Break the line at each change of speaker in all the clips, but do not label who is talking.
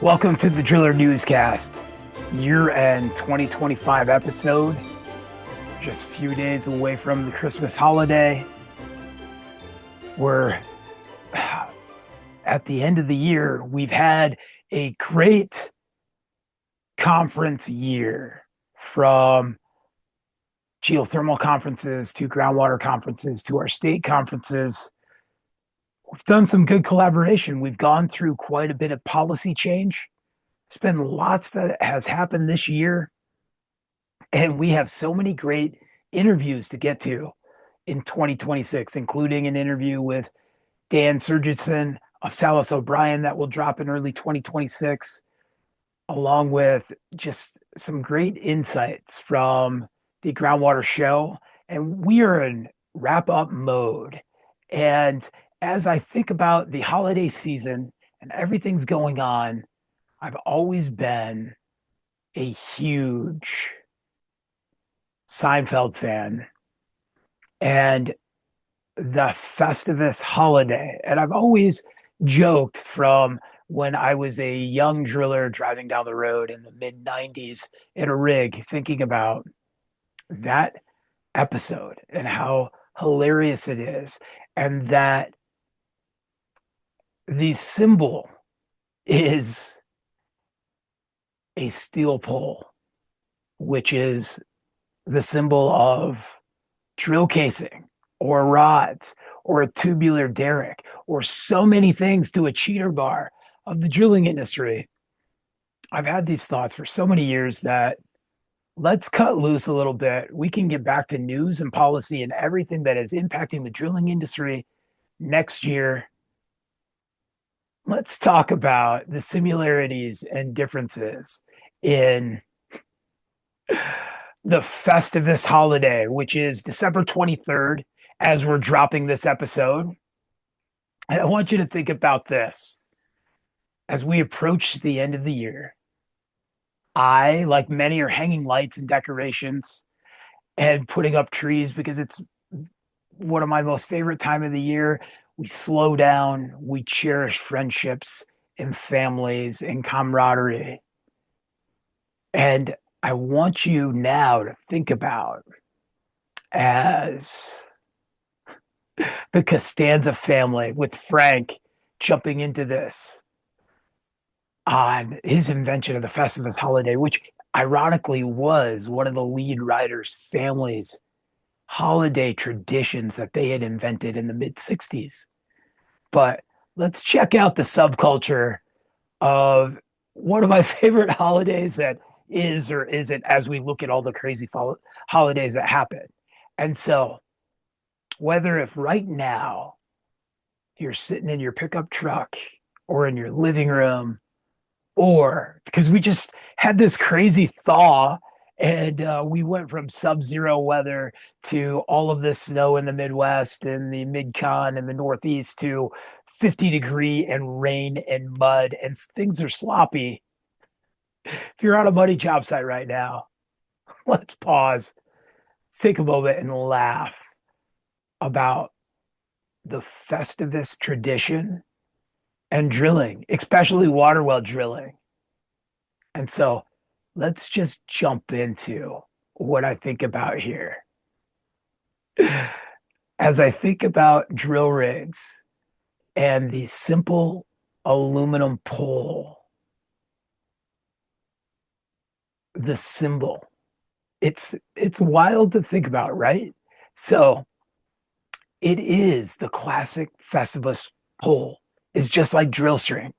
Welcome to the Driller Newscast, year-end 2025 episode. Just a few days away from the Christmas holiday. We're at the end of the year. We've had a great conference year, from geothermal conferences to groundwater conferences to our state conferences. We've done some good collaboration. We've gone through quite a bit of policy change. There's been lots that has happened this year, and we have so many great interviews to get to in 2026, including an interview with Dan Surgison of Salas O'Brien that will drop in early 2026, along with just some great insights from the groundwater show. And we are in wrap up mode. And as I think about the holiday season and everything's going on, I've always been a huge Seinfeld fan and the Festivus holiday. And I've always joked from when I was a young driller driving down the road in the mid 90s in a rig, thinking about that episode and how hilarious it is. And that the symbol is a steel pole, which is the symbol of drill casing or rods or a tubular derrick or so many things to a cheater bar of the drilling industry. I've had these thoughts for so many years that let's cut loose a little bit. We can get back to news and policy and everything that is impacting the drilling industry next year. Let's talk about the similarities and differences in the Festivus holiday, which is December 23rd, as we're dropping this episode. And I want you to think about this. As we approach the end of the year, I, like many, are hanging lights and decorations and putting up trees because it's one of my most favorite time of the year. We slow down, we cherish friendships and families and camaraderie. And I want you now to think about, as the Costanza family, with Frank jumping into this on his invention of the Festivus holiday, which ironically was one of the lead writers' families' holiday traditions that they had invented in the mid 60s. But let's check out the subculture of one of my favorite holidays that is or isn't, as we look at all the crazy holidays that happen. And so, whether if right now you're sitting in your pickup truck or in your living room, or because we just had this crazy thaw and we went from sub-zero weather to all of this snow in the Midwest and the mid-con and the Northeast to 50-degree and rain and mud, and things are sloppy. If you're on a muddy job site right now, let's pause, take a moment and laugh about the Festivus tradition and drilling, especially water well drilling. And so let's just jump into what I think about here. As I think about drill rigs and the simple aluminum pole, the symbol, it's wild to think about, right? So it is the classic Festivus pole. Is just like drill string.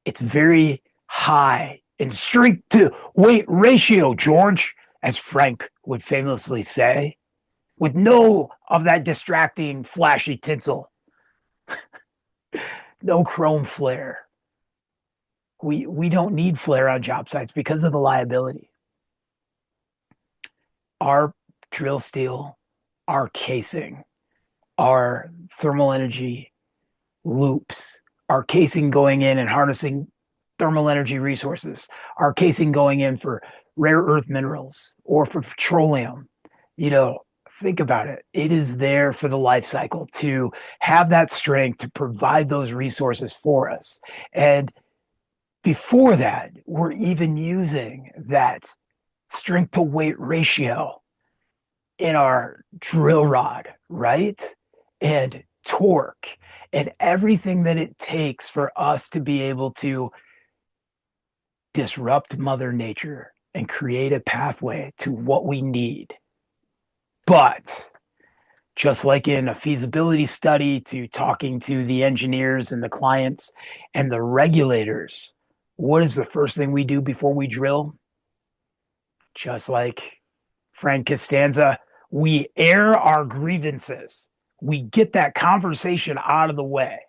It's very high in strength to weight ratio, George, as Frank would famously say, with no of that distracting, flashy tinsel, no chrome flare. We don't need flare on job sites because of the liability. Our drill steel, our casing, our thermal energy loops, our casing going in and harnessing thermal energy resources, our casing going in for rare earth minerals or for petroleum. Think about it. It is there for the life cycle to have that strength to provide those resources for us. And Before that, we're even using that strength to weight ratio in our drill rod, right? And torque and everything that it takes for us to be able to disrupt Mother Nature and create a pathway to what we need. But just like in a feasibility study, to talking to the engineers and the clients and the regulators, what is the first thing we do before we drill? Just like Frank Costanza, we air our grievances. We get that conversation out of the way.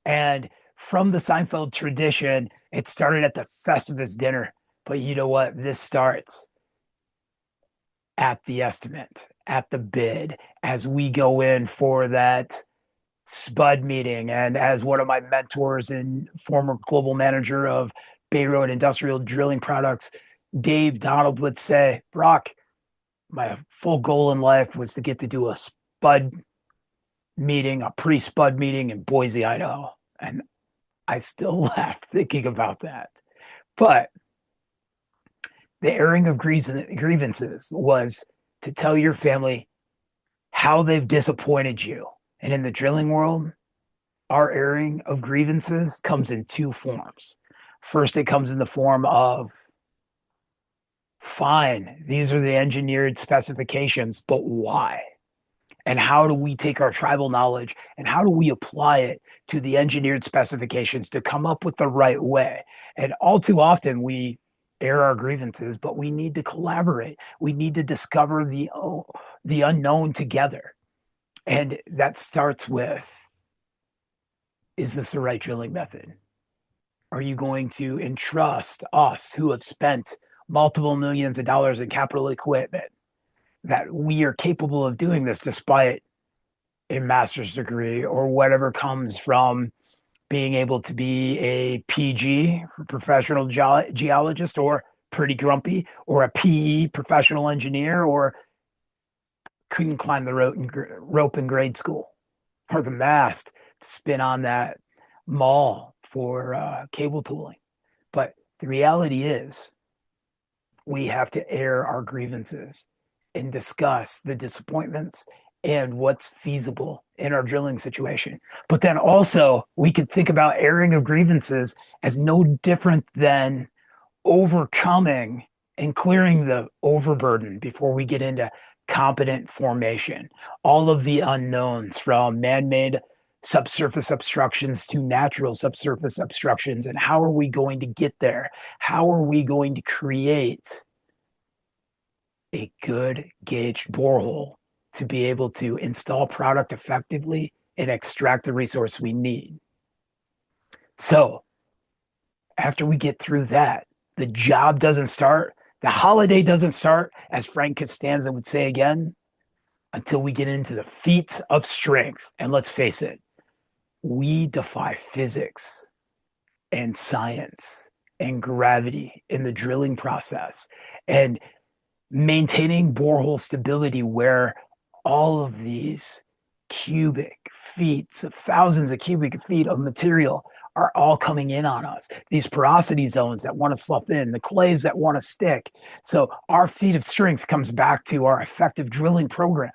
And from the Seinfeld tradition, it started at the Festivus dinner. But you know what? This starts at the estimate, at the bid, as we go in for that Spud meeting. And as one of my mentors and former global manager of Bay Road Industrial Drilling Products, Dave Donald, would say, Brock, my full goal in life was to get to do a Spud meeting, a pre-Spud meeting in Boise, Idaho. And I still laugh thinking about that. But the airing of grievances was to tell your family how they've disappointed you. And in the drilling world, our airing of grievances comes in two forms. First, it comes in the form of, fine, these are the engineered specifications, but why? And how do we take our tribal knowledge and how do we apply it to the engineered specifications to come up with the right way? And all too often we air our grievances, but we need to collaborate. We need to discover the unknown together. And that starts with, is this the right drilling method? Are you going to entrust us who have spent multiple millions of dollars in capital equipment that we are capable of doing this despite a master's degree or whatever comes from being able to be a PG, professional geologist, or pretty grumpy, or a PE, professional engineer, or couldn't climb the rope in grade school, or the mast to spin on that maul for cable tooling. But the reality is, we have to air our grievances and discuss the disappointments and what's feasible in our drilling situation. But then also, we could think about airing of grievances as no different than overcoming and clearing the overburden before we get into competent formation. All of the unknowns, from man-made subsurface obstructions to natural subsurface obstructions, and how are we going to get there? How are we going to create a good gauged borehole to be able to install product effectively and extract the resource we need? So after we get through that, the job doesn't start. The holiday doesn't start, as Frank Costanza would say again, until we get into the feats of strength. And let's face it, we defy physics and science and gravity in the drilling process and maintaining borehole stability, where all of these cubic feet, thousands of cubic feet of material are all coming in on us. These porosity zones that want to slough in, the clays that want to stick. So our feat of strength comes back to our effective drilling program.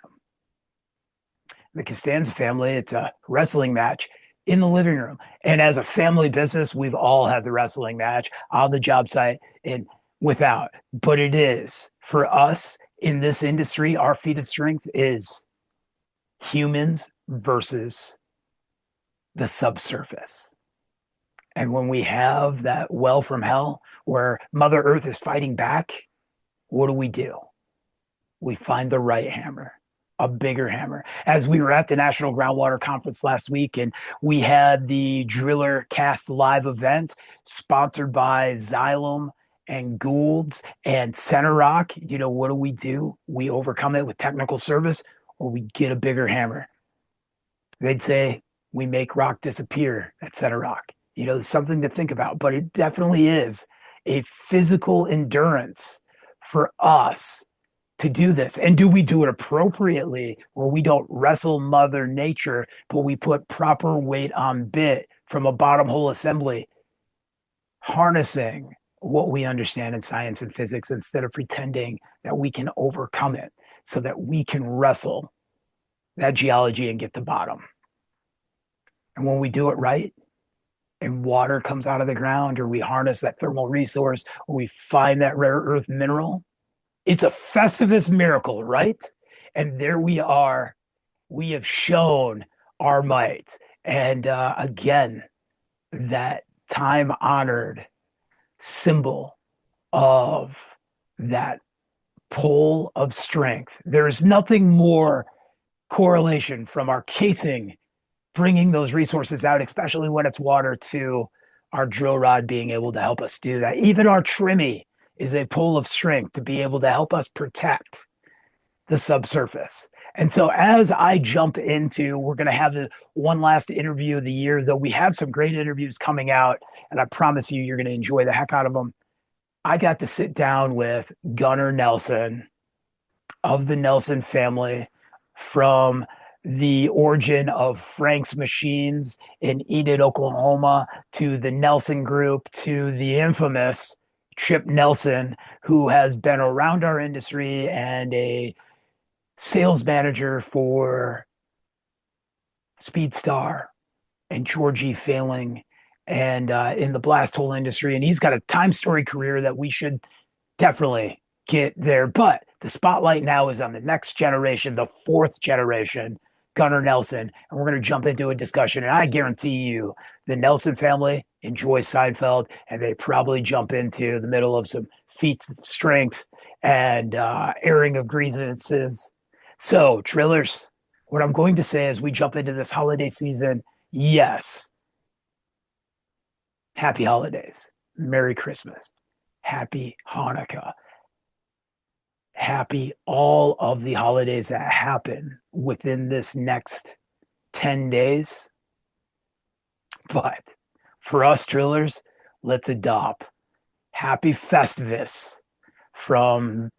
The Costanza family, it's a wrestling match in the living room. And as a family business, we've all had the wrestling match on the job site and without. But it is, for us in this industry, our feat of strength is humans versus the subsurface. And when we have that well from hell where Mother Earth is fighting back, what do? We find the right hammer, a bigger hammer. As we were at the National Groundwater Conference last week, and we had the Driller Cast live event sponsored by Xylem and Gould's and Center Rock, what do? We overcome it with technical service, or we get a bigger hammer. They'd say we make rock disappear at Center Rock. Something to think about, but it definitely is a physical endurance for us to do this. And do we do it appropriately, where we don't wrestle Mother Nature, but we put proper weight on bit from a bottom hole assembly? harnessing what we understand in science and physics instead of pretending that we can overcome it so that we can wrestle that geology and get to bottom. And when we do it right, and water comes out of the ground, or we harness that thermal resource, or we find that rare earth mineral, it's a Festivus miracle, right? And there we are. We have shown our might. And again, that time honored symbol of that pole of strength. There is nothing more correlation from our casing bringing those resources out, especially when it's water, to our drill rod being able to help us do that. Even our trimmy is a pole of strength to be able to help us protect the subsurface. And so as I jump into, we're going to have the one last interview of the year, though we have some great interviews coming out, and I promise you, you're going to enjoy the heck out of them. I got to sit down with Gunnar Nelson of the Nelson family, from the origin of Frank's Machines in Enid, Oklahoma, to the Nelson Group, to the infamous Chip Nelson, who has been around our industry and a sales manager for Speedstar and Georgie Failing and in the blast hole industry. And he's got a time story career that we should definitely get there. But the spotlight now is on the next generation, the fourth generation, Gunnar Nelson. And we're going to jump into a discussion. And I guarantee you, the Nelson family enjoys Seinfeld, and they probably jump into the middle of some feats of strength and airing of grievances. So, drillers, what I'm going to say as we jump into this holiday season, yes, happy holidays, Merry Christmas, happy Hanukkah, happy all of the holidays that happen within this next 10 days. But for us drillers, let's adopt happy Festivus from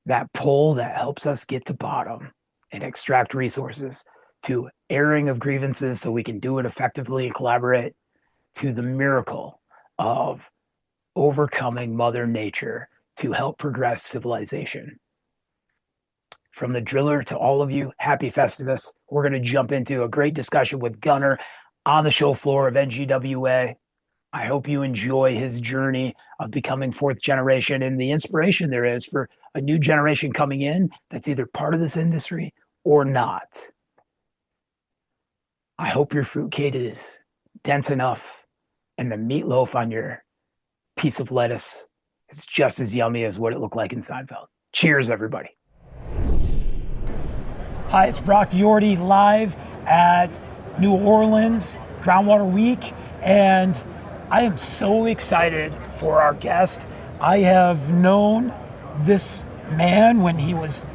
that pole that helps us get to bottom and extract resources, to airing of grievances so we can do it effectively and collaborate, to the miracle of overcoming Mother Nature to help progress civilization. From the driller to all of you, happy Festivus. We're going to jump into a great discussion with Gunnar on the show floor of NGWA. I hope you enjoy his journey of becoming fourth generation and the inspiration there is for a new generation coming in that's either part of this industry or not. I hope your fruitcake is dense enough and the meatloaf on your piece of lettuce is just as yummy as what it looked like in Seinfeld. Cheers, everybody. Hi, it's Brock Yordy live at New Orleans Groundwater Week, and I am so excited for our guest. I have known this man when he was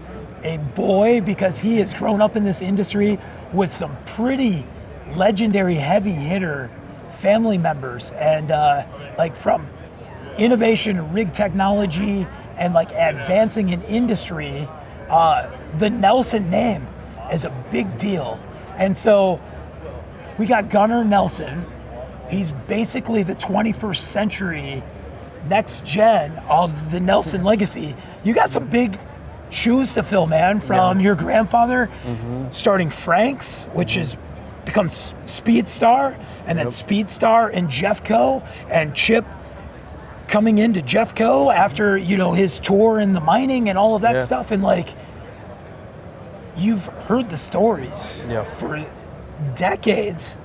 a boy because he has grown up in this industry with some pretty legendary heavy hitter family members, and like from innovation, rig technology, and like advancing in industry, the Nelson name is a big deal. And so we got Gunnar Nelson. He's basically the 21st century next gen of the Nelson legacy. You got some big shoes to fill, man, from your grandfather starting Frank's, which has become Speedstar, and then Speedstar and Jeffco, and Chip coming into Jeffco after, you know, his tour in the mining and all of that stuff. And like, you've heard the stories for decades.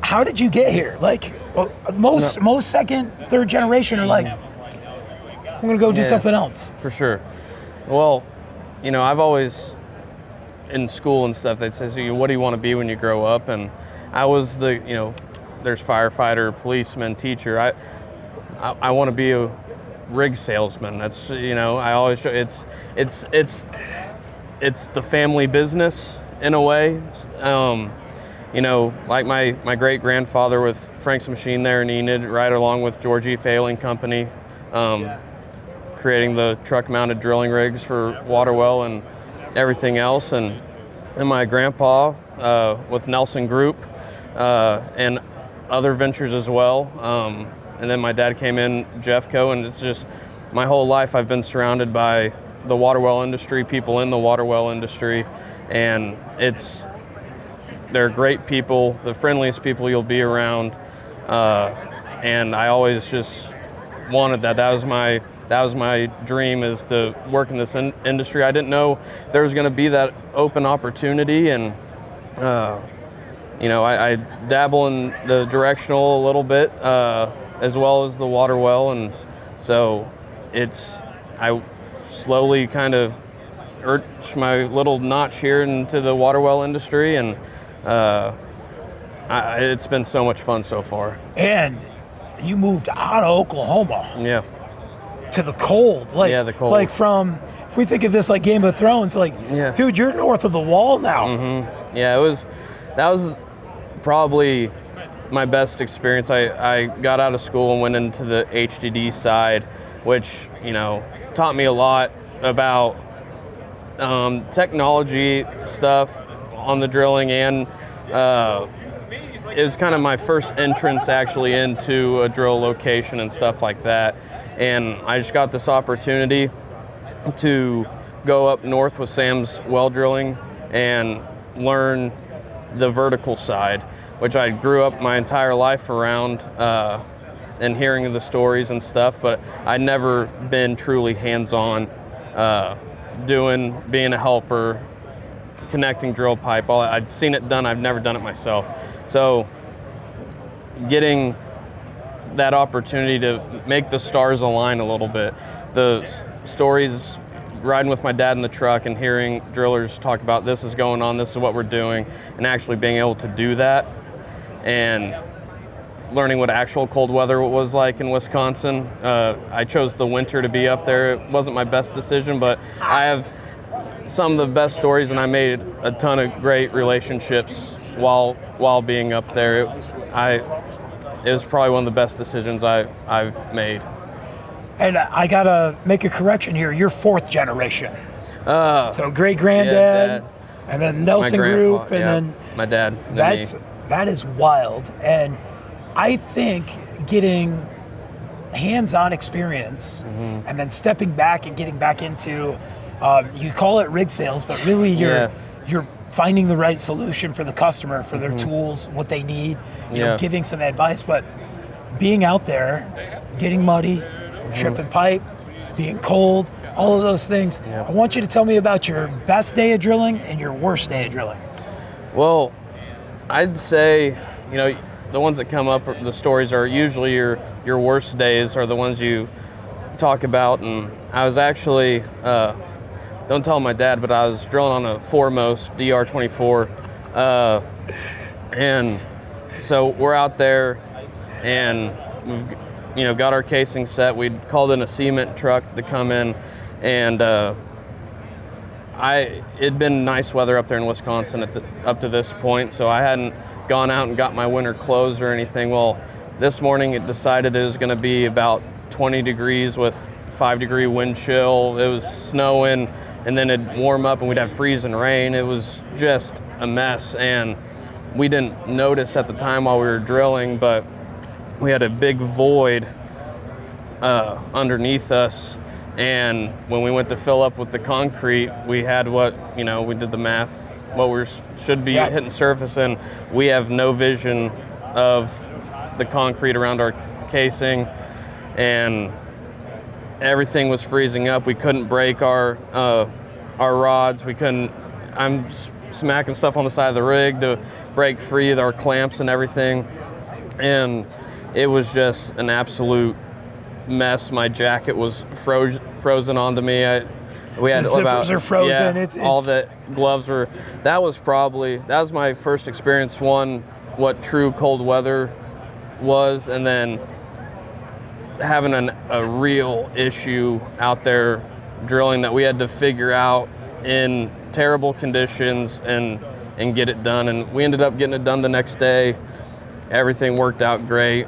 How did you get here? Like most second, third generation are like, I'm gonna go do something else.
For sure. Well, you know, I've always, in school and stuff, they'd say, so what do you want to be when you grow up? And I was the, you know, there's firefighter, policeman, teacher. I want to be a rig salesman. That's, you know, I always, it's the family business in a way. You know, like my great grandfather with Frank's Machine there in Enid, right along with Georgie Failing Company, creating the truck mounted drilling rigs for water well and everything else. And my grandpa with Nelson Group, and other ventures as well. And then my dad came in, Jeffco, and it's just my whole life I've been surrounded by the water well industry, people in the water well industry, and they're great people, the friendliest people you'll be around, and I always just wanted that. That was my dream, is to work in this industry. I didn't know there was going to be that open opportunity, and I dabble in the directional a little bit, as well as the water well, and so I slowly kind of earned my little notch here into the water well industry, and it's been so much fun so far.
And you moved out of Oklahoma.
Yeah.
To the cold.
The cold.
Like if we think of this like Game of Thrones, dude, you're north of the wall now.
Mm-hmm. Yeah, that was probably my best experience. I got out of school and went into the HDD side, which, taught me a lot about technology stuff on the drilling, and is kind of my first entrance actually into a drill location and stuff like that. And I just got this opportunity to go up north with Sam's well drilling and learn the vertical side, which I grew up my entire life around, and hearing the stories and stuff, but I'd never been truly hands-on, being a helper, connecting drill pipe. I'd seen it done, I've never done it myself. So getting that opportunity to make the stars align a little bit, the stories, riding with my dad in the truck and hearing drillers talk about this is going on, this is what we're doing, and actually being able to do that, and learning what actual cold weather was like in Wisconsin. I chose the winter to be up there. It wasn't my best decision, but I have some of the best stories, and I made a ton of great relationships while being up there. It was probably one of the best decisions I've made.
And I gotta make a correction here. You're fourth generation. So great granddad, and then Nelson Group, and then
my dad.
That is wild. And I think getting hands-on experience, mm-hmm. and then stepping back and getting back into, you call it rig sales, but really you're finding the right solution for the customer, for their mm-hmm. tools, what they need, you know, giving some advice, but being out there, getting muddy, mm-hmm. tripping pipe, being cold, all of those things. I want you to tell me about your best day of drilling and your worst day of drilling.
Well, I'd say, the ones that come up, the stories are usually your worst days are the ones you talk about. And I was actually, don't tell my dad, but I was drilling on a Foremost DR24. And so we're out there, and we've got our casing set. We'd called in a cement truck to come in, and it'd been nice weather up there in Wisconsin up to this point, so I hadn't gone out and got my winter clothes or anything. Well, this morning it decided it was going to be about 20 degrees with 5-degree wind chill. It was snowing, and then it'd warm up and we'd have freezing rain. It was just a mess, and we didn't notice at the time while we were drilling, but we had a big void underneath us. And when we went to fill up with the concrete, we had we did the math, what we should be hitting surface, and we have no vision of the concrete around our casing, and everything was freezing up. We couldn't break our rods. I'm smacking stuff on the side of the rig to break free of our clamps and everything, and it was just an absolute mess. My jacket was frozen onto me. We had
the zippers are frozen.
Yeah, all the gloves were. That was my first experience. What true cold weather was, and then having a real issue out there drilling that we had to figure out in terrible conditions and get it done. And we ended up getting it done the next day. Everything worked out great.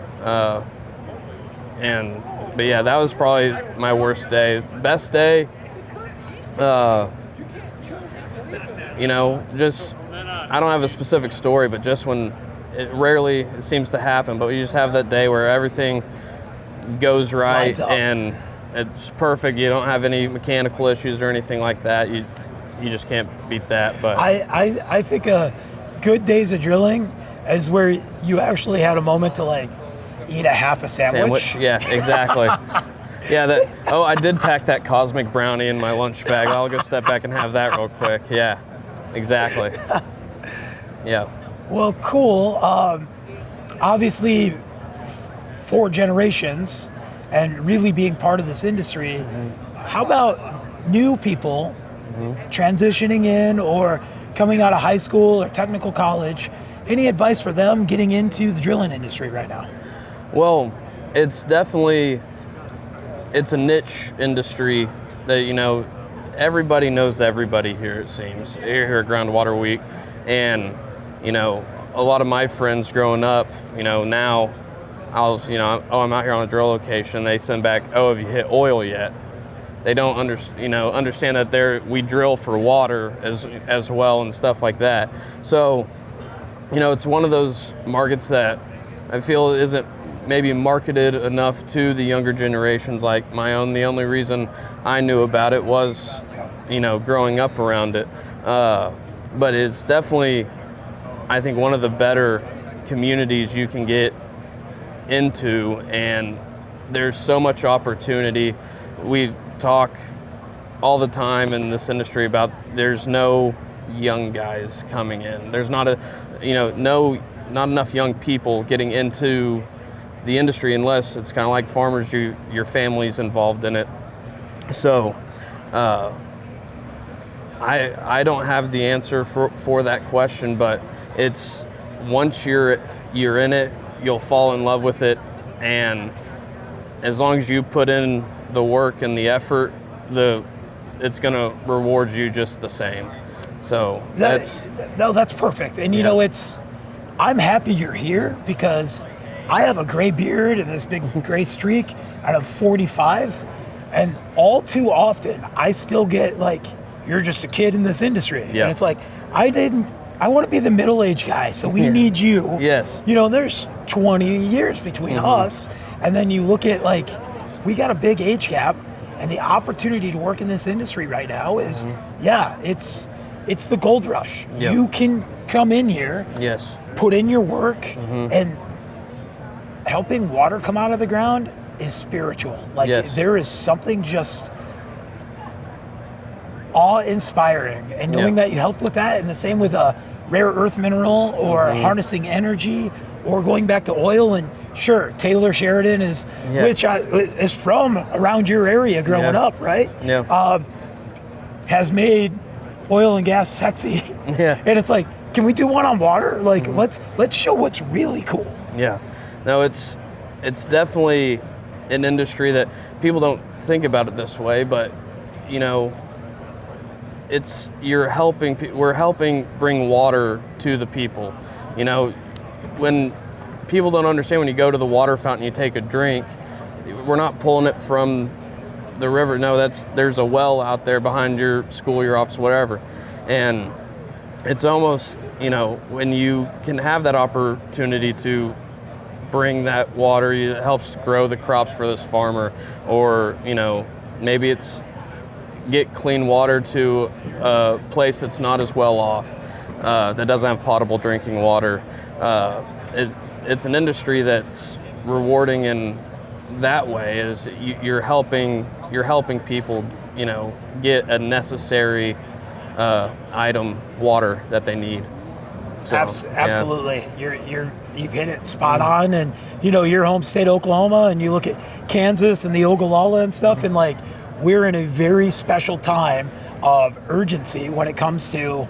But yeah, that was probably my worst day. Best day, just, I don't have a specific story, but just when it rarely seems to happen, but you just have that day where everything goes right and it's perfect. You don't have any mechanical issues or anything like that. You just can't beat that. But
I think good days of drilling is where you actually had a moment to like eat a half a sandwich.
Yeah, exactly. Yeah, I did pack that cosmic brownie in my lunch bag. I'll go step back and have that real quick. Yeah, exactly. Yeah.
Well, cool. Obviously, 4 generations and really being part of this industry. How about new people transitioning in or coming out of high school or technical college? Any advice for them getting into the drilling industry right now?
Well, it's definitely, it's a niche industry that, you know, everybody knows everybody here, it seems, here at Groundwater Week. And, you know, a lot of my friends growing up, you know, now I'm out here on a drill location. They send back, oh, have you hit oil yet? They don't understand that we drill for water as well and stuff like that. So, you know, it's one of those markets that I feel isn't maybe marketed enough to the younger generations like my own. The only reason I knew about it was, you know, growing up around it. But it's definitely, I think, one of the better communities you can get into, and there's so much opportunity. We talk all the time in this industry about there's no young guys coming in. There's not enough young people getting into the industry unless it's kind of like farmers, your family's involved in it. So I don't have the answer for that question, but it's once you're in it, you'll fall in love with it, and as long as you put in the work and the effort, it's going to reward you just the same. So that's
perfect. And you know, I'm happy you're here because I have a gray beard and this big gray streak, and I'm 45, and all too often I still get like, you're just a kid in this industry. Yeah. And it's like, I want to be the middle-aged guy, so we need you.
Yes.
You know, there's 20 years between us, and then you look at like, we got a big age gap, and the opportunity to work in this industry right now is, it's the gold rush. Yep. You can come in here, put in your work, and helping water come out of the ground is spiritual. Like there is something just awe-inspiring, and knowing that you helped with that, and the same with a rare earth mineral or harnessing energy or going back to oil. And sure, Taylor Sheridan is from around your area growing up, right? Yeah. Has made oil and gas sexy. Yeah. And it's like, can we do one on water? Like, let's show what's really cool. Yeah.
No, it's definitely an industry that people don't think about it this way, but you know, we're helping bring water to the people. You know, when people don't understand, when you go to the water fountain, you take a drink, we're not pulling it from the river. No, there's a well out there behind your school, your office, whatever. And it's almost, you know, when you can have that opportunity to bring that water, it helps grow the crops for this farmer, or, you know, maybe it's get clean water to a place that's not as well off, that doesn't have potable drinking water. It's an industry that's rewarding in that way, is you're helping people, you know, get a necessary item, water that they need. So,
absolutely, you've hit it spot on. And you know, your home state Oklahoma, and you look at Kansas and the Ogallala and stuff, and like, we're in a very special time of urgency when it comes to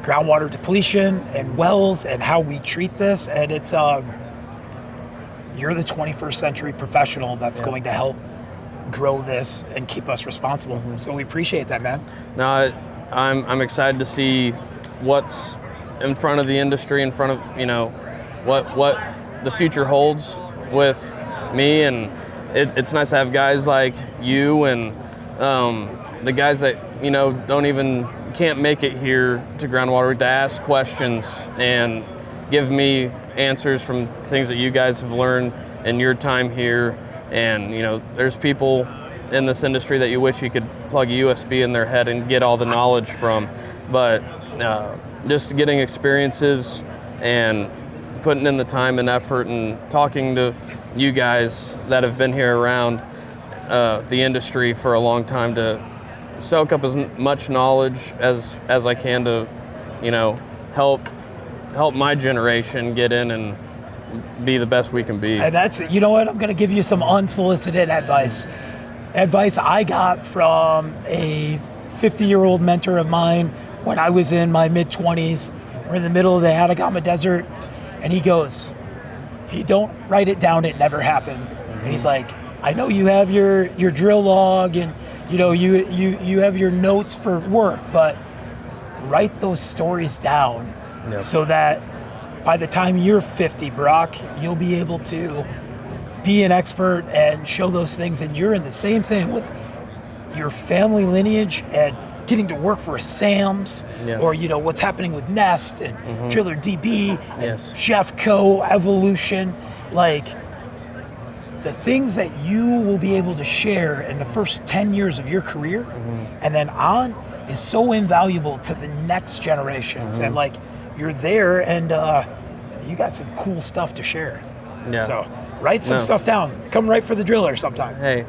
groundwater depletion and wells and how we treat this. And it's you're the 21st century professional that's going to help grow this and keep us responsible. So we appreciate that, man.
No, I'm excited to see what's in front of the industry, in front of, you know, what the future holds with me. And it's nice to have guys like you and the guys that, you know, can't make it here to Groundwater to ask questions and give me answers from things that you guys have learned in your time here. And, there's people in this industry that you wish you could plug a USB in their head and get all the knowledge from. But just getting experiences and putting in the time and effort and talking to you guys that have been here around the industry for a long time to soak up as much knowledge as I can to, help my generation get in and be the best we can be.
And that's, you know what, I'm going to give you some unsolicited advice. Advice I got from a 50-year-old mentor of mine when I was in my mid-20s. We're in the middle of the Atacama Desert, and he goes, if you don't write it down, it never happens. Mm-hmm. And he's like, I know you have your drill log and you have your notes for work, but write those stories down. Yep. So that by the time you're 50, Brock, you'll be able to be an expert and show those things. And you're in the same thing with your family lineage and getting to work for a Sam's, yep, or what's happening with Nest and mm-hmm, Driller DB, yes, and Jeffco, Evolution. Like, the things that you will be able to share in the first 10 years of your career, mm-hmm, and then on, is so invaluable to the next generations. Mm-hmm. And like, you're there and you got some cool stuff to share. Yeah. So write some stuff down. Come write for the Driller sometime.
Hey,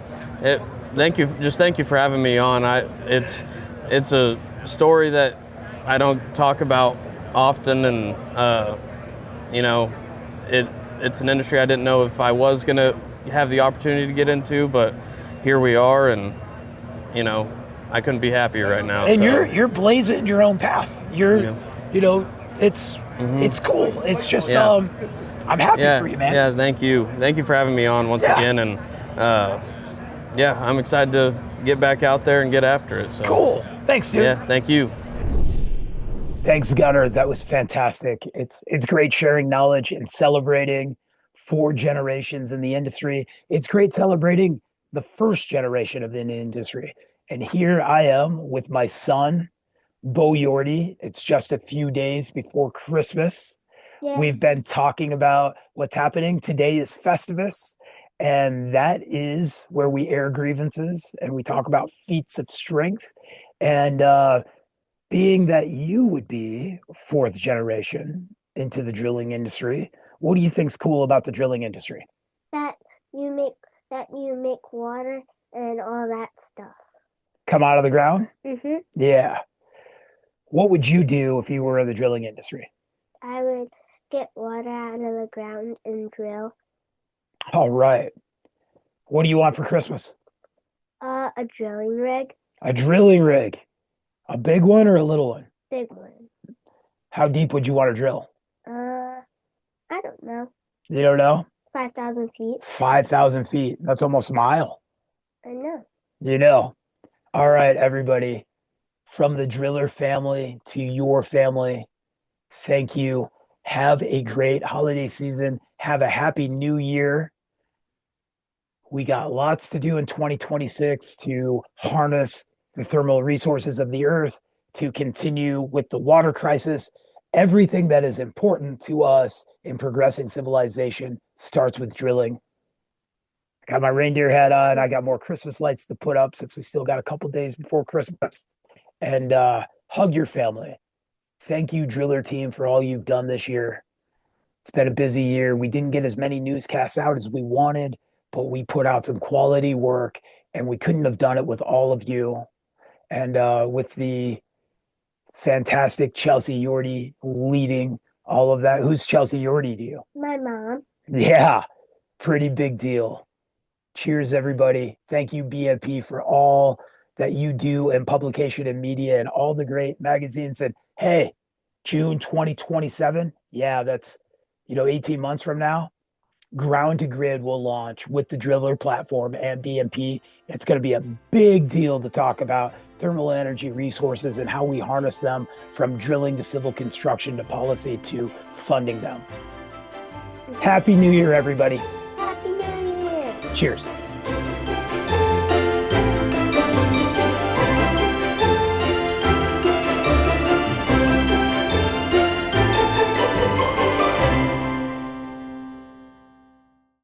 thank you. Just thank you for having me on. It's a story that I don't talk about often, and it's an industry I didn't know if I was gonna have the opportunity to get into, but here we are, and I couldn't be happier right now.
And so you're blazing your own path. It's mm-hmm, it's cool. It's just I'm happy for you, man.
Yeah, thank you. Thank you for having me on once again, and I'm excited to get back out there and get after it. So.
Cool. Thanks, dude.
Yeah, thank you.
Thanks, Gunnar. That was fantastic. It's great sharing knowledge and celebrating 4 generations in the industry. It's great celebrating the first generation of the industry. And here I am with my son, Bo Yordy. It's just a few days before Christmas. Yeah. We've been talking about what's happening. Today is Festivus, and that is where we air grievances and we talk about feats of strength. And being that you would be 4th generation into the drilling industry, what do you think's cool about the drilling industry?
That you make water and all that stuff.
Come out of the ground?
Mm-hmm.
Yeah. What would you do if you were in the drilling industry?
I would get water out of the ground and drill.
All right. What do you want for Christmas?
A drilling rig.
A drilling rig. A big one or a little one?
Big one.
How deep would you want to drill?
I don't know.
You don't know?
5,000 feet.
5,000 feet. That's almost a mile.
I know.
You know. All right, everybody. From the Driller family to your family, thank you. Have a great holiday season. Have a happy new year. We got lots to do in 2026 to harness the thermal resources of the earth, to continue with the water crisis. Everything that is important to us in progressing civilization starts with drilling. I got my reindeer hat on. I got more Christmas lights to put up since we still got a couple days before Christmas. And hug your family. Thank you, Driller team, for all you've done this year. It's been a busy year. We didn't get as many newscasts out as we wanted, but we put out some quality work, and we couldn't have done it with all of you. And with the fantastic Chelsea Yordy leading all of that. Who's Chelsea Yordy to you?
My mom.
Yeah, pretty big deal. Cheers, everybody. Thank you, BMP, for all that you do in publication and media and all the great magazines. And hey, June 2027, yeah, that's 18 months from now. Ground to Grid will launch with the Driller platform and BMP. It's going to be a big deal to talk about thermal energy resources and how we harness them, from drilling to civil construction to policy to funding them. Happy New Year, everybody.
Happy New Year.
Cheers.